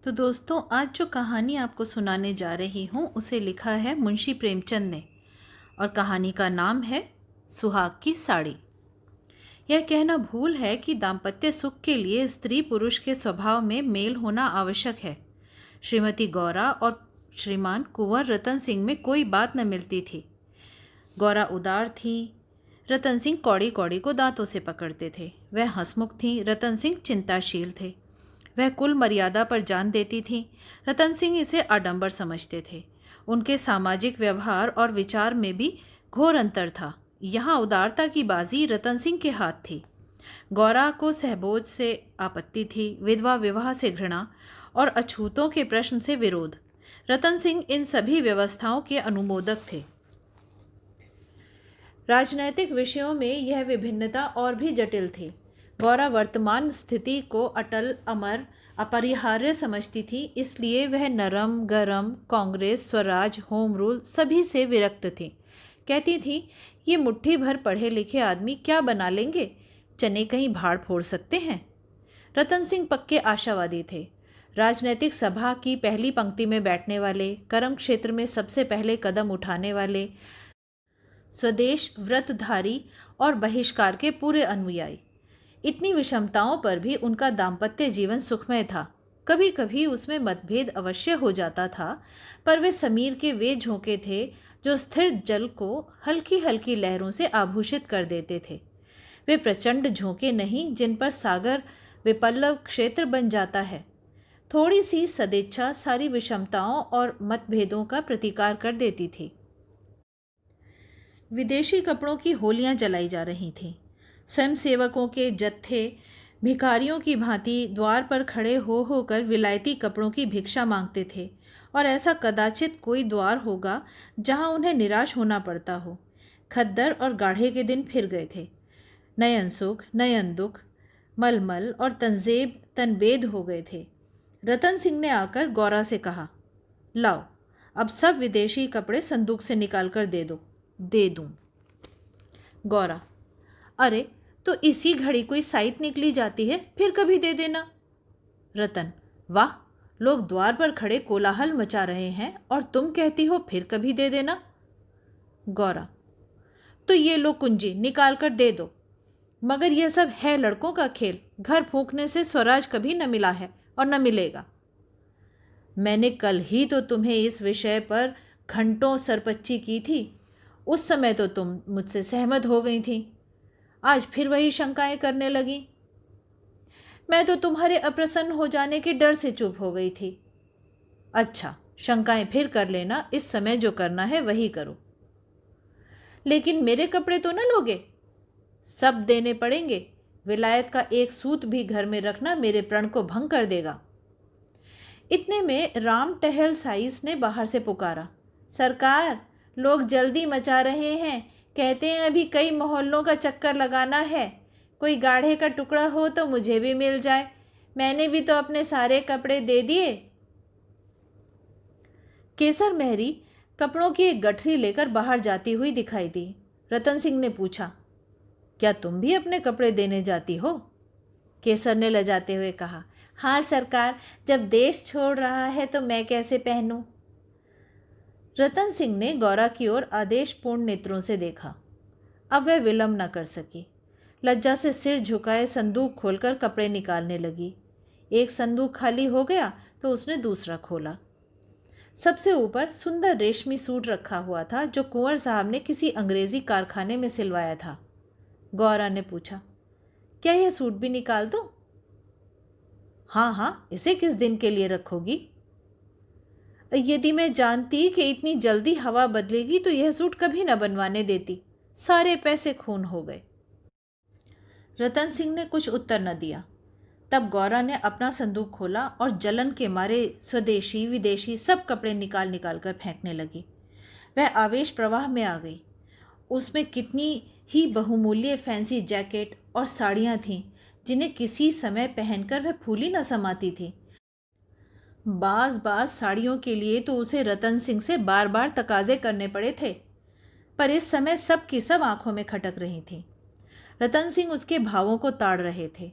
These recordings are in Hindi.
तो दोस्तों, आज जो कहानी आपको सुनाने जा रही हूँ उसे लिखा है मुंशी प्रेमचंद ने। और कहानी का नाम है सुहाग की साड़ी। यह कहना भूल है कि दाम्पत्य सुख के लिए स्त्री पुरुष के स्वभाव में मेल होना आवश्यक है। श्रीमती गौरा और श्रीमान कुंवर रतन सिंह में कोई बात न मिलती थी। गौरा उदार थी, रतन सिंह कौड़ी कौड़ी को दांतों से पकड़ते थे। वह हंसमुख थी, रतन सिंह चिंताशील थे। वह कुल मर्यादा पर जान देती थीं, रतन सिंह इसे आडंबर समझते थे। उनके सामाजिक व्यवहार और विचार में भी घोर अंतर था। यहाँ उदारता की बाजी रतन सिंह के हाथ थी। गौरा को सहबोज से आपत्ति थी, विधवा विवाह से घृणा और अछूतों के प्रश्न से विरोध। रतन सिंह इन सभी व्यवस्थाओं के अनुमोदक थे। राजनैतिक विषयों में यह विभिन्नता और भी जटिल थी। गौरा वर्तमान स्थिति को अटल, अमर, अपरिहार्य समझती थी, इसलिए वह नरम गरम, कांग्रेस, स्वराज, होम रूल सभी से विरक्त थी। कहती थी, ये मुट्ठी भर पढ़े लिखे आदमी क्या बना लेंगे, चने कहीं भाड़ फोड़ सकते हैं। रतन सिंह पक्के आशावादी थे। राजनीतिक सभा की पहली पंक्ति में बैठने वाले, कर्म क्षेत्र में सबसे पहले कदम उठाने वाले, स्वदेश व्रतधारी और बहिष्कार के पूरे अनुयायी। इतनी विषमताओं पर भी उनका दाम्पत्य जीवन सुखमय था। कभी कभी उसमें मतभेद अवश्य हो जाता था, पर वे समीर के वे झोंके थे जो स्थिर जल को हल्की हल्की लहरों से आभूषित कर देते थे। वे प्रचंड झोंके नहीं जिन पर सागर विपल्लव क्षेत्र बन जाता है। थोड़ी सी सदिच्छा सारी विषमताओं और मतभेदों का प्रतिकार कर देती थी। विदेशी कपड़ों की होलियां जलाई जा रही थीं। स्वयंसेवकों के जत्थे भिखारियों की भांति द्वार पर खड़े हो होकर विलायती कपड़ों की भिक्षा मांगते थे, और ऐसा कदाचित कोई द्वार होगा जहां उन्हें निराश होना पड़ता हो। खद्दर और गाढ़े के दिन फिर गए थे। नयन सुख, नयन दुख, मलमल और तंजेब तनबेद हो गए थे। रतन सिंह ने आकर गौरा से कहा, लाओ, अब सब विदेशी कपड़े संदूक से निकाल कर दे दूं। गौरा, अरे तो इसी घड़ी कोई साइत निकली जाती है, फिर कभी दे देना। रतन, वाह, लोग द्वार पर खड़े कोलाहल मचा रहे हैं और तुम कहती हो फिर कभी दे देना। गौरा, तो ये लो कुंजी, निकाल कर दे दो। मगर यह सब है लड़कों का खेल। घर फूंकने से स्वराज कभी न मिला है और न मिलेगा। मैंने कल ही तो तुम्हें इस विषय पर घंटों सरपच्ची की थी। उस समय तो तुम मुझसे सहमत हो गई थी, आज फिर वही शंकाएं करने लगी। मैं तो तुम्हारे अप्रसन्न हो जाने के डर से चुप हो गई थी। अच्छा, शंकाएं फिर कर लेना, इस समय जो करना है वही करो। लेकिन मेरे कपड़े तो न लोगे? सब देने पड़ेंगे। विलायत का एक सूत भी घर में रखना मेरे प्रण को भंग कर देगा। इतने में राम टहल साइस ने बाहर से पुकारा, सरकार, लोग जल्दी मचा रहे हैं, कहते हैं अभी कई मोहल्लों का चक्कर लगाना है। कोई गाढ़े का टुकड़ा हो तो मुझे भी मिल जाए, मैंने भी तो अपने सारे कपड़े दे दिए। केसर मेहरी कपड़ों की एक गठरी लेकर बाहर जाती हुई दिखाई दी। रतन सिंह ने पूछा, क्या तुम भी अपने कपड़े देने जाती हो? केसर ने लजाते हुए कहा, हाँ सरकार, जब देश छोड़ रहा है तो मैं कैसे पहनूं। रतन सिंह ने गौरा की ओर आदेशपूर्ण नेत्रों से देखा। अब वह विलंब न कर सकी। लज्जा से सिर झुकाए संदूक खोलकर कपड़े निकालने लगी। एक संदूक खाली हो गया तो उसने दूसरा खोला। सबसे ऊपर सुंदर रेशमी सूट रखा हुआ था जो कुंवर साहब ने किसी अंग्रेजी कारखाने में सिलवाया था। गौरा ने पूछा, क्या यह सूट भी निकाल दूं? हाँ हाँ, इसे किस दिन के लिए रखोगी? यदि मैं जानती कि इतनी जल्दी हवा बदलेगी तो यह सूट कभी न बनवाने देती। सारे पैसे खून हो गए। रतन सिंह ने कुछ उत्तर न दिया। तब गौरा ने अपना संदूक खोला और जलन के मारे स्वदेशी विदेशी सब कपड़े निकाल निकाल कर फेंकने लगी। वह आवेश प्रवाह में आ गई। उसमें कितनी ही बहुमूल्य फैंसी जैकेट और साड़ियाँ थीं जिन्हें किसी समय पहनकर वह फूली न समाती थी। बाज साड़ियों के लिए तो उसे रतन सिंह से बार बार तकाजे करने पड़े थे, पर इस समय सब की सब आंखों में खटक रही थी। रतन सिंह उसके भावों को ताड़ रहे थे।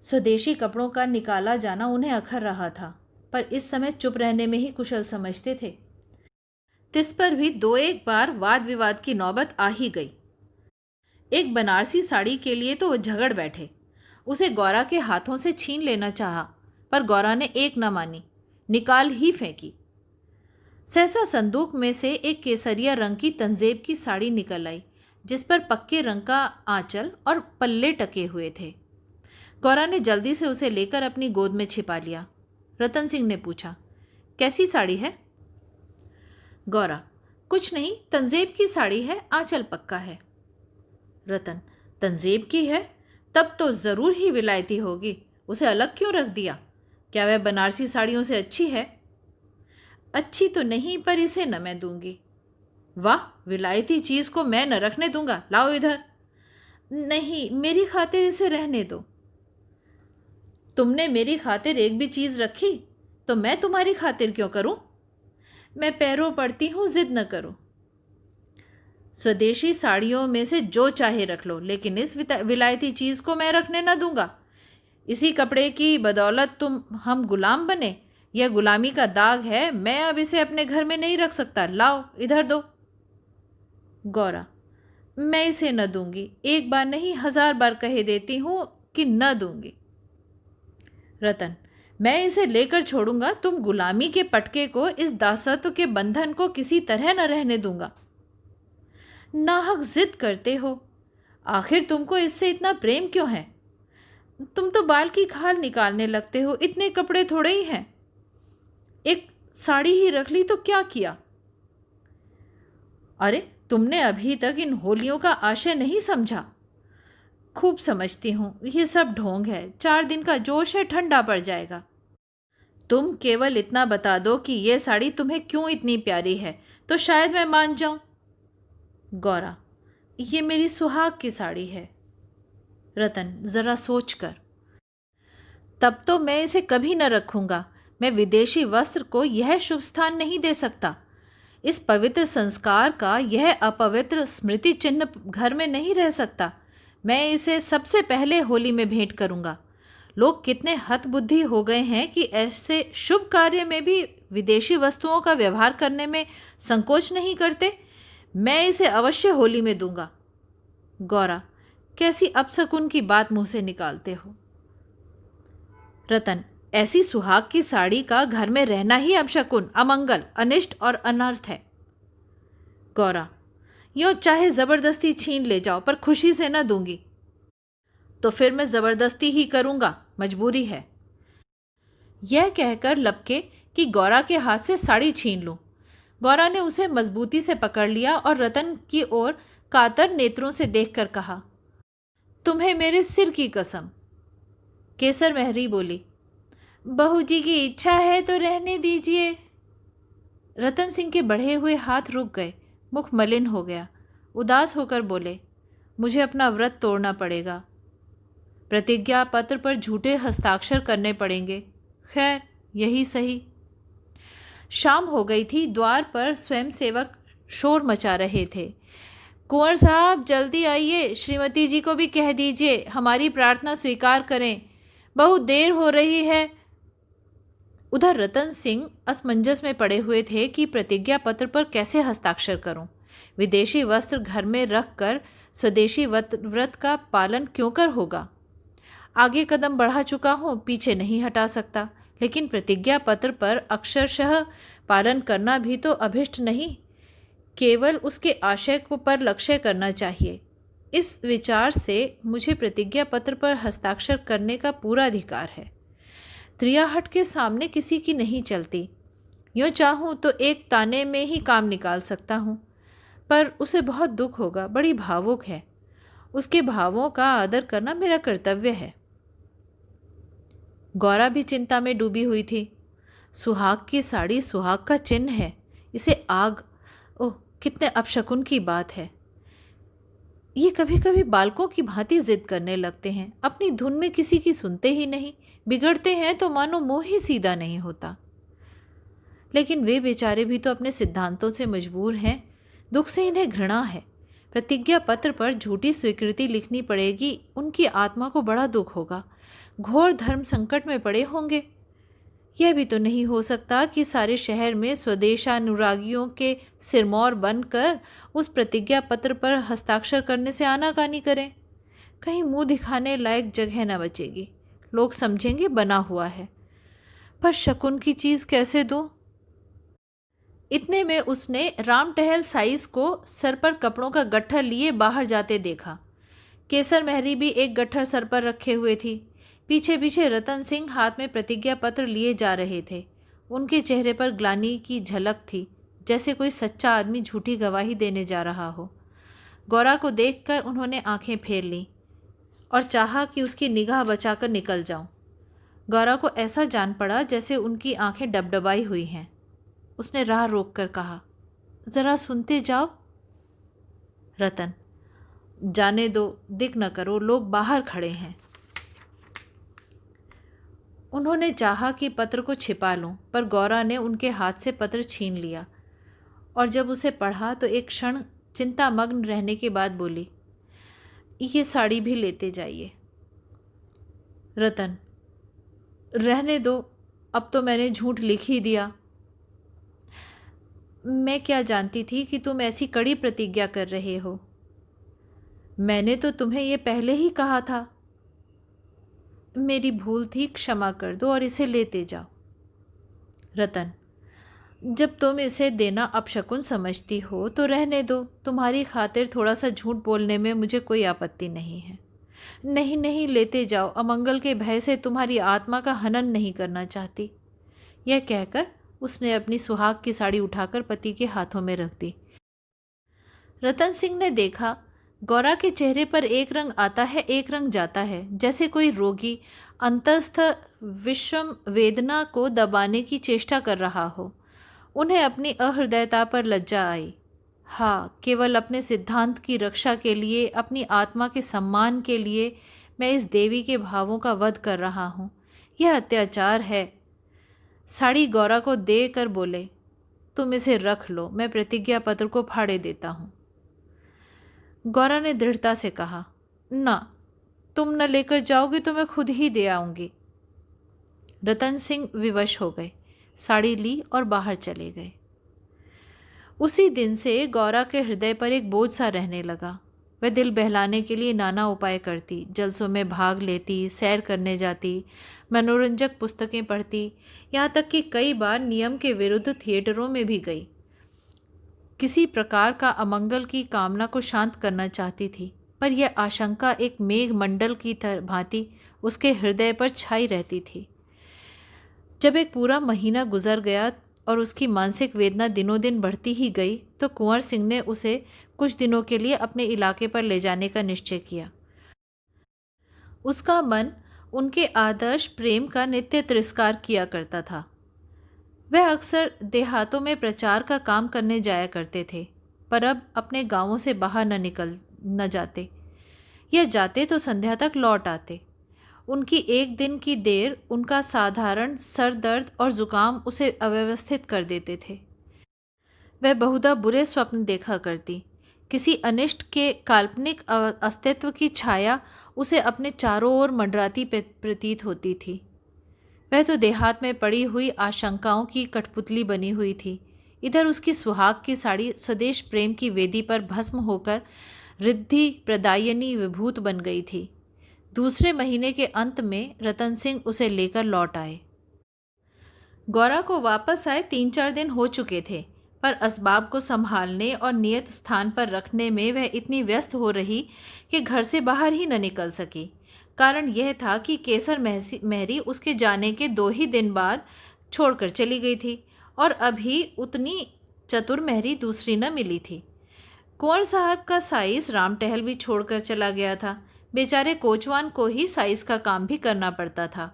स्वदेशी कपड़ों का निकाला जाना उन्हें अखर रहा था। पर इस समय चुप रहने में ही कुशल समझते थे। तिस पर भी दो एक बार वाद विवाद की नौबत आ ही गई। एक बनारसी साड़ी के लिए तो वो झगड़ बैठे। उसे गौरा के हाथों से छीन लेना चाहा, पर गौरा ने एक न मानी, निकाल ही फेंकी। सहसा संदूक में से एक केसरिया रंग की तंजेब की साड़ी निकल आई, जिस पर पक्के रंग का आंचल और पल्ले टके हुए थे। गौरा ने जल्दी से उसे लेकर अपनी गोद में छिपा लिया। रतन सिंह ने पूछा, कैसी साड़ी है? गौरा, कुछ नहीं, तंजेब की साड़ी है, आंचल पक्का है। रतन, तंजेब की है? तब तो ज़रूर ही विलायती होगी, उसे अलग क्यों रख दिया? क्या वह बनारसी साड़ियों से अच्छी है? अच्छी तो नहीं, पर इसे न मैं दूंगी। वाह, विलायती चीज़ को मैं न रखने दूंगा, लाओ इधर। नहीं, मेरी खातिर इसे रहने दो। तुमने मेरी खातिर एक भी चीज़ रखी तो मैं तुम्हारी खातिर क्यों करूं? मैं पैरों पड़ती हूँ, जिद न करो। स्वदेशी साड़ियों में से जो चाहे रख लो, लेकिन इस विलायती चीज़ को मैं रखने न दूंगा। इसी कपड़े की बदौलत हम गुलाम बने। यह गुलामी का दाग है, मैं अब इसे अपने घर में नहीं रख सकता, लाओ इधर दो। गौरा, मैं इसे न दूंगी, एक बार नहीं 1000 बार कहे देती हूँ कि न दूंगी। रतन, मैं इसे लेकर छोड़ूंगा, तुम गुलामी के पटके को, इस दासत्व के बंधन को किसी तरह न रहने दूंगा। नाहक जिद करते हो, आखिर तुमको इससे इतना प्रेम क्यों है? तुम तो बाल की खाल निकालने लगते हो, इतने कपड़े थोड़े ही हैं। एक साड़ी ही रख ली तो क्या किया? अरे, तुमने अभी तक इन होलियों का आशय नहीं समझा। खूब समझती हूँ, ये सब ढोंग है, 4 दिन का जोश है, ठंडा पड़ जाएगा। तुम केवल इतना बता दो कि ये साड़ी तुम्हें क्यों इतनी प्यारी है, तो शायद मैं मान जाऊं। गौरा, ये मेरी सुहाग की साड़ी है। रतन, जरा सोच कर। तब तो मैं इसे कभी न रखूंगा। मैं विदेशी वस्त्र को यह शुभ स्थान नहीं दे सकता। इस पवित्र संस्कार का यह अपवित्र स्मृति चिन्ह घर में नहीं रह सकता। मैं इसे सबसे पहले होली में भेंट करूंगा। लोग कितने हतबुद्धि हो गए हैं कि ऐसे शुभ कार्य में भी विदेशी वस्तुओं का व्यवहार करने में संकोच नहीं करते। मैं इसे अवश्य होली में दूंगा। गौरा, कैसी अपशकुन की बात मुंह से निकालते हो? रतन, ऐसी सुहाग की साड़ी का घर में रहना ही अपशकुन, अमंगल, अनिष्ट और अनर्थ है। गौरा, यूँ चाहे जबरदस्ती छीन ले जाओ, पर खुशी से न दूंगी। तो फिर मैं जबरदस्ती ही करूंगा, मजबूरी है। यह कहकर लपके कि गौरा के हाथ से साड़ी छीन लूं। गौरा ने उसे मजबूती से पकड़ लिया और रतन की ओर कातर नेत्रों से देखकर कहा, तुम्हें मेरे सिर की कसम। केसर महरी बोली, बहू जी की इच्छा है तो रहने दीजिए। रतन सिंह के बढ़े हुए हाथ रुक गए, मुख मलिन हो गया। उदास होकर बोले, मुझे अपना व्रत तोड़ना पड़ेगा। प्रतिज्ञा पत्र पर झूठे हस्ताक्षर करने पड़ेंगे। खैर, यही सही। शाम हो गई थी। द्वार पर स्वयंसेवक शोर मचा रहे थे। कुंवर साहब, जल्दी आइए, श्रीमती जी को भी कह दीजिए हमारी प्रार्थना स्वीकार करें, बहुत देर हो रही है। उधर रतन सिंह असमंजस में पड़े हुए थे कि प्रतिज्ञा पत्र पर कैसे हस्ताक्षर करूं। विदेशी वस्त्र घर में रख कर स्वदेशी व्रत का पालन क्यों कर होगा। आगे कदम बढ़ा चुका हूँ, पीछे नहीं हटा सकता, लेकिन प्रतिज्ञा पत्र पर अक्षरशः पालन करना भी तो अभिष्ट नहीं, केवल उसके आशय को पर लक्ष्य करना चाहिए। इस विचार से मुझे प्रतिज्ञा पत्र पर हस्ताक्षर करने का पूरा अधिकार है। त्रियाहट के सामने किसी की नहीं चलती। यूँ चाहूँ तो एक ताने में ही काम निकाल सकता हूँ, पर उसे बहुत दुख होगा, बड़ी भावुक है। उसके भावों का आदर करना मेरा कर्तव्य है। गौरा भी चिंता में डूबी हुई थी। सुहाग की साड़ी सुहाग का चिन्ह है, इसे आग, ओह कितने अपशकुन की बात है। ये कभी कभी बालकों की भांति जिद करने लगते हैं, अपनी धुन में किसी की सुनते ही नहीं, बिगड़ते हैं तो मानो मुंह ही सीधा नहीं होता। लेकिन वे बेचारे भी तो अपने सिद्धांतों से मजबूर हैं, दुख से इन्हें घृणा है। प्रतिज्ञा पत्र पर झूठी स्वीकृति लिखनी पड़ेगी, उनकी आत्मा को बड़ा दुख होगा, घोर धर्म संकट में पड़े होंगे। यह भी तो नहीं हो सकता कि सारे शहर में स्वदेशानुरागियों के सिरमौर बनकर उस प्रतिज्ञा पत्र पर हस्ताक्षर करने से आनाकानी करें। कहीं मुंह दिखाने लायक जगह न बचेगी, लोग समझेंगे बना हुआ है। पर शकुन की चीज़ कैसे दूं? इतने में उसने राम टहल साइस को सर पर कपड़ों का गट्ठर लिए बाहर जाते देखा। केसर महरी भी एक गट्ठर सर पर रखे हुए थी। पीछे पीछे रतन सिंह हाथ में प्रतिज्ञा पत्र लिए जा रहे थे। उनके चेहरे पर ग्लानि की झलक थी, जैसे कोई सच्चा आदमी झूठी गवाही देने जा रहा हो। गौरा को देखकर उन्होंने आंखें फेर लीं और चाहा कि उसकी निगाह बचाकर निकल जाऊं। गौरा को ऐसा जान पड़ा जैसे उनकी आंखें डबडबाई हुई हैं। उसने राह रोककर कहा, ज़रा सुनते जाओ। रतन, जाने दो, दिख न करो, लोग बाहर खड़े हैं। उन्होंने चाहा कि पत्र को छिपा लूं, पर गौरा ने उनके हाथ से पत्र छीन लिया और जब उसे पढ़ा तो एक क्षण चिंतामग्न रहने के बाद बोली, ये साड़ी भी लेते जाइए। रतन, रहने दो, अब तो मैंने झूठ लिख ही दिया। मैं क्या जानती थी कि तुम ऐसी कड़ी प्रतिज्ञा कर रहे हो। मैंने तो तुम्हें यह पहले ही कहा था। मेरी भूल थी, क्षमा कर दो और इसे लेते जाओ। रतन, जब तुम इसे देना अपशकुन समझती हो तो रहने दो। तुम्हारी खातिर थोड़ा सा झूठ बोलने में मुझे कोई आपत्ति नहीं है। नहीं नहीं, लेते जाओ, अमंगल के भय से तुम्हारी आत्मा का हनन नहीं करना चाहती। यह कहकर उसने अपनी सुहाग की साड़ी उठाकर पति के हाथों में रख दी। रतन सिंह ने देखा, गौरा के चेहरे पर एक रंग आता है, एक रंग जाता है, जैसे कोई रोगी अंतस्थ विषम वेदना को दबाने की चेष्टा कर रहा हो। उन्हें अपनी अहृदयता पर लज्जा आई। हाँ, केवल अपने सिद्धांत की रक्षा के लिए, अपनी आत्मा के सम्मान के लिए मैं इस देवी के भावों का वध कर रहा हूँ। यह अत्याचार है। साड़ी गौरा को दे कर बोले, तुम इसे रख लो, मैं प्रतिज्ञा पत्र को फाड़े देता हूँ। गौरा ने दृढ़ता से कहा, ना, तुम न लेकर जाओगे तो मैं खुद ही दे आऊँगी। रतन सिंह विवश हो गए, साड़ी ली और बाहर चले गए। उसी दिन से गौरा के हृदय पर एक बोझ सा रहने लगा। वह दिल बहलाने के लिए नाना उपाय करती, जलसों में भाग लेती, सैर करने जाती, मनोरंजक पुस्तकें पढ़ती, यहाँ तक कि कई बार नियम के विरुद्ध थिएटरों में भी गई। किसी प्रकार का अमंगल की कामना को शांत करना चाहती थी, पर यह आशंका एक मेघ मंडल की भांति उसके हृदय पर छाई रहती थी। जब एक पूरा महीना गुजर गया और उसकी मानसिक वेदना दिनों दिन बढ़ती ही गई, तो कुंवर सिंह ने उसे कुछ दिनों के लिए अपने इलाके पर ले जाने का निश्चय किया। उसका मन उनके आदर्श प्रेम का नित्य तिरस्कार किया करता था। वह अक्सर देहातों में प्रचार का काम करने जाया करते थे, पर अब अपने गांवों से बाहर न जाते, या जाते तो संध्या तक लौट आते। उनकी एक दिन की देर, उनका साधारण सर दर्द और जुकाम उसे अव्यवस्थित कर देते थे। वह बहुधा बुरे स्वप्न देखा करती। किसी अनिष्ट के काल्पनिक अस्तित्व की छाया उसे अपने चारों ओर मंडराती प्रतीत होती थी। वह तो देहात में पड़ी हुई आशंकाओं की कठपुतली बनी हुई थी। इधर उसकी सुहाग की साड़ी स्वदेश प्रेम की वेदी पर भस्म होकर रिद्धि प्रदायनी विभूत बन गई थी। दूसरे महीने के अंत में रतन सिंह उसे लेकर लौट आए। गौरा को वापस आए 3-4 दिन हो चुके थे, पर असबाब को संभालने और नियत स्थान पर रखने में वह इतनी व्यस्त हो रही कि घर से बाहर ही न निकल सकी। कारण यह था कि केसर महरी उसके जाने के 2 ही दिन बाद छोड़कर चली गई थी और अभी उतनी चतुर महरी दूसरी न मिली थी। कुंवर साहब का साइस राम टहल भी छोड़कर चला गया था। बेचारे कोचवान को ही साइस का काम भी करना पड़ता था।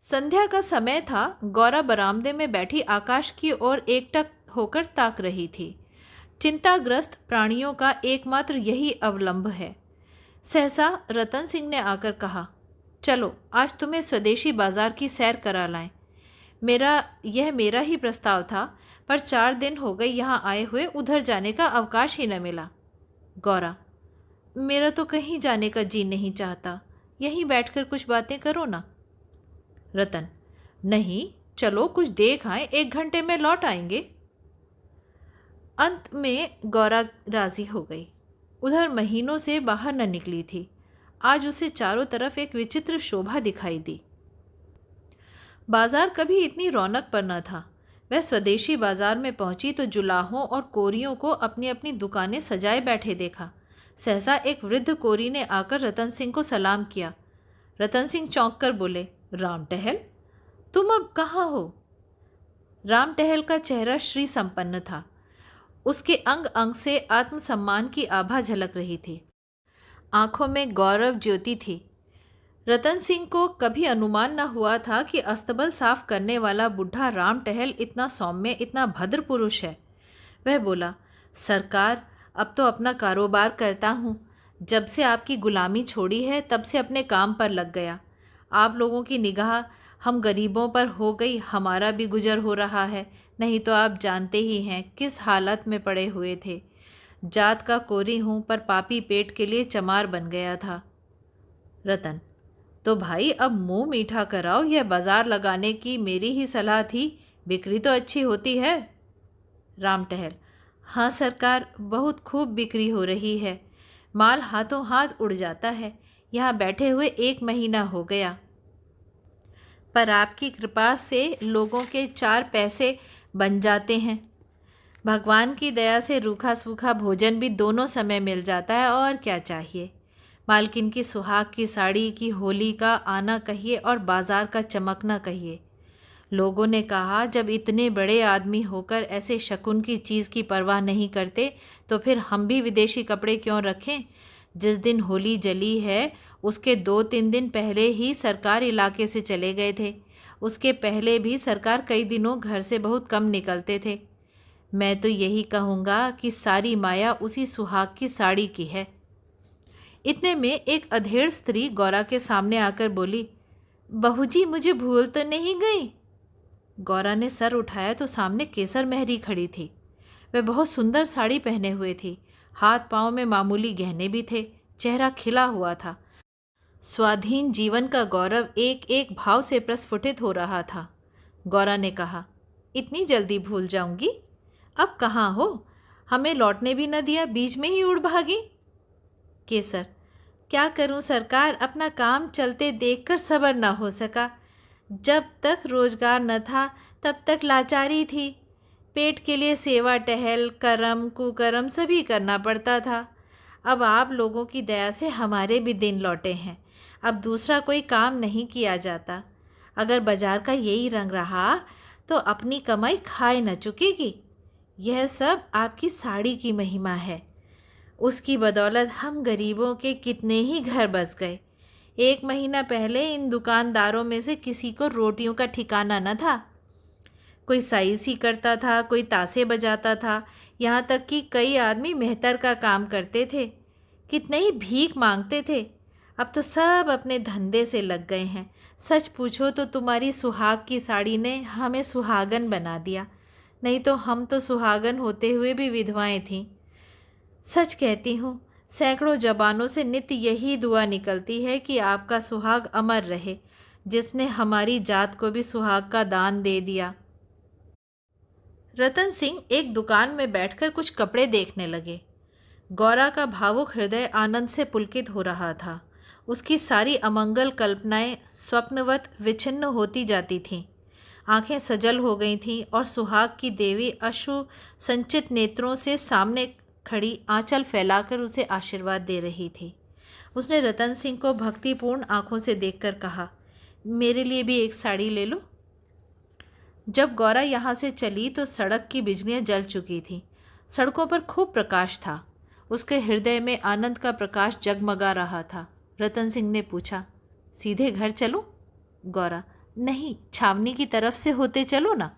संध्या का समय था। गौरा बरामदे में बैठी आकाश की ओर एकटक होकर ताक रही थी। चिंताग्रस्त प्राणियों का एकमात्र यही अवलंब है। सहसा रतन सिंह ने आकर कहा, चलो आज तुम्हें स्वदेशी बाजार की सैर करा लाएं। मेरा ही प्रस्ताव था, पर 4 दिन हो गए यहाँ आए हुए, उधर जाने का अवकाश ही न मिला। गौरा, मेरा तो कहीं जाने का जी नहीं चाहता, यहीं बैठकर कुछ बातें करो ना। रतन, नहीं, चलो कुछ देख आए, 1 घंटे में लौट आएंगे। अंत में गौरा राजी हो गई। उधर महीनों से बाहर न निकली थी। आज उसे चारों तरफ एक विचित्र शोभा दिखाई दी। बाजार कभी इतनी रौनक पर न था। वह स्वदेशी बाजार में पहुंची तो जुलाहों और कोरियों को अपनी अपनी दुकानें सजाए बैठे देखा। सहसा एक वृद्ध कोरी ने आकर रतन सिंह को सलाम किया। रतन सिंह चौंक कर बोले, राम टहल, तुम अब कहाँ हो? राम टहल का चेहरा श्री संपन्न था। उसके अंग अंग से आत्मसम्मान की आभा झलक रही थी। आंखों में गौरव ज्योति थी। रतन सिंह को कभी अनुमान न हुआ था कि अस्तबल साफ करने वाला बुढ़ा राम टहल इतना सौम्य, इतना भद्र पुरुष है। वह बोला, सरकार, अब तो अपना कारोबार करता हूँ। जब से आपकी गुलामी छोड़ी है तब से अपने काम पर लग गया। आप लोगों की निगाह हम गरीबों पर हो गई, हमारा भी गुजर हो रहा है। नहीं तो आप जानते ही हैं किस हालत में पड़े हुए थे। जात का कोरी हूँ पर पापी पेट के लिए चमार बन गया था। रतन, तो भाई अब मुंह मीठा कराओ, यह बाजार लगाने की मेरी ही सलाह थी, बिक्री तो अच्छी होती है। राम टहल, हाँ सरकार, बहुत खूब बिक्री हो रही है। माल हाथों हाथ उड़ जाता है। यहाँ बैठे हुए 1 महीना हो गया, पर आपकी कृपा से लोगों के 4 पैसे बन जाते हैं। भगवान की दया से रूखा सूखा भोजन भी दोनों समय मिल जाता है, और क्या चाहिए। मालकिन की सुहाग की साड़ी की होली का आना कहिए और बाजार का चमकना कहिए। लोगों ने कहा, जब इतने बड़े आदमी होकर ऐसे शकुन की चीज़ की परवाह नहीं करते तो फिर हम भी विदेशी कपड़े क्यों रखें। जिस दिन होली जली है उसके 2-3 दिन पहले ही सरकार इलाके से चले गए थे। उसके पहले भी सरकार कई दिनों घर से बहुत कम निकलते थे। मैं तो यही कहूँगा कि सारी माया उसी सुहाग की साड़ी की है। इतने में एक अधेड़ स्त्री गौरा के सामने आकर बोली, बहू जी, मुझे भूल तो नहीं गई? गौरा ने सर उठाया तो सामने केसर मेहरी खड़ी थी। वह बहुत सुंदर साड़ी पहने हुए थी। हाथ पांव में मामूली गहने भी थे। चेहरा खिला हुआ था। स्वाधीन जीवन का गौरव एक एक भाव से प्रस्फुटित हो रहा था। गौरा ने कहा, इतनी जल्दी भूल जाऊंगी? अब कहाँ हो? हमें लौटने भी न दिया, बीच में ही उड़ भागी। केसर, क्या करूं सरकार, अपना काम चलते देखकर सब्र न हो सका। जब तक रोजगार न था तब तक लाचारी थी। पेट के लिए सेवा टहल, कर्म कुकर्म सभी करना पड़ता था। अब आप लोगों की दया से हमारे भी दिन लौटे हैं। अब दूसरा कोई काम नहीं किया जाता। अगर बाजार का यही रंग रहा तो अपनी कमाई खाए न चुकेगी। यह सब आपकी साड़ी की महिमा है। उसकी बदौलत हम गरीबों के कितने ही घर बस गए। 1 महीना पहले इन दुकानदारों में से किसी को रोटियों का ठिकाना न था। कोई साइज ही करता था, कोई तासे बजाता था, यहाँ तक कि कई आदमी मेहतर का काम करते थे। कितने ही भीख मांगते थे। अब तो सब अपने धंधे से लग गए हैं। सच पूछो तो तुम्हारी सुहाग की साड़ी ने हमें सुहागन बना दिया, नहीं तो हम तो सुहागन होते हुए भी विधवाएं थीं। सच कहती हूँ, सैकड़ों जबानों से नित्य यही दुआ निकलती है कि आपका सुहाग अमर रहे, जिसने हमारी जात को भी सुहाग का दान दे दिया। रतन सिंह एक दुकान में बैठकर कुछ कपड़े देखने लगे। गौरा का भावुक हृदय आनंद से पुलकित हो रहा था। उसकी सारी अमंगल कल्पनाएं स्वप्नवत विच्छिन्न होती जाती थीं। आंखें सजल हो गई थीं और सुहाग की देवी अश्रु संचित नेत्रों से सामने खड़ी आंचल फैलाकर उसे आशीर्वाद दे रही थी। उसने रतन सिंह को भक्तिपूर्ण आंखों से देखकर कहा, मेरे लिए भी एक साड़ी ले लो। जब गौरा यहाँ से चली तो सड़क की बिजलियाँ जल चुकी थीं। सड़कों पर खूब प्रकाश था। उसके हृदय में आनंद का प्रकाश जगमगा रहा था। रतन सिंह ने पूछा, सीधे घर चलो? गौरा, नहीं, छावनी की तरफ से होते चलो ना।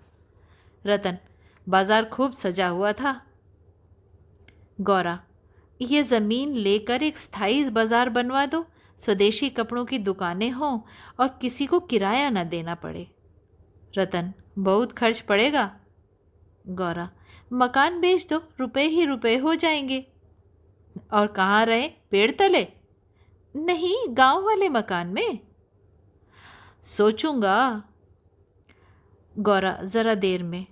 रतन, बाजार खूब सजा हुआ था। गौरा, ये ज़मीन लेकर एक स्थायी बाजार बनवा दो, स्वदेशी कपड़ों की दुकानें हों और किसी को किराया न देना पड़े। रतन, बहुत खर्च पड़ेगा। गौरा, मकान बेच दो, रुपए ही रुपए हो जाएंगे। और कहाँ रहे, पेड़ तले? नहीं, गांव वाले मकान में। सोचूंगा। गौरा, ज़रा देर में।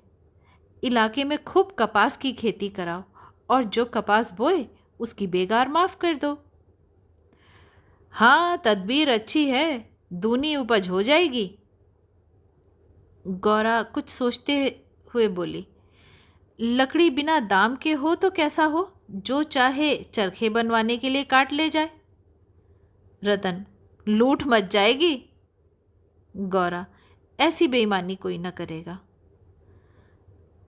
इलाके में खूब कपास की खेती कराओ और जो कपास बोए उसकी बेगार माफ़ कर दो। हाँ, तदबीर अच्छी है, दूनी उपज हो जाएगी। गौरा कुछ सोचते हुए बोली, लकड़ी बिना दाम के हो तो कैसा हो, जो चाहे चरखे बनवाने के लिए काट ले जाए। रतन, लूट मच जाएगी। गौरा, ऐसी बेईमानी कोई न करेगा।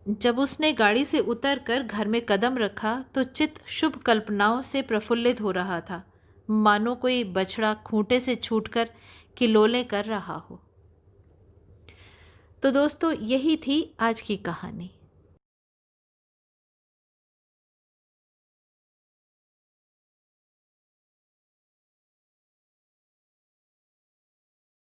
जब उसने गाड़ी से उतरकर घर में कदम रखा तो चित्त शुभ कल्पनाओं से प्रफुल्लित हो रहा था, मानो कोई बछड़ा खूंटे से छूटकर किलोले कर रहा हो। तो दोस्तों, यही थी आज की कहानी।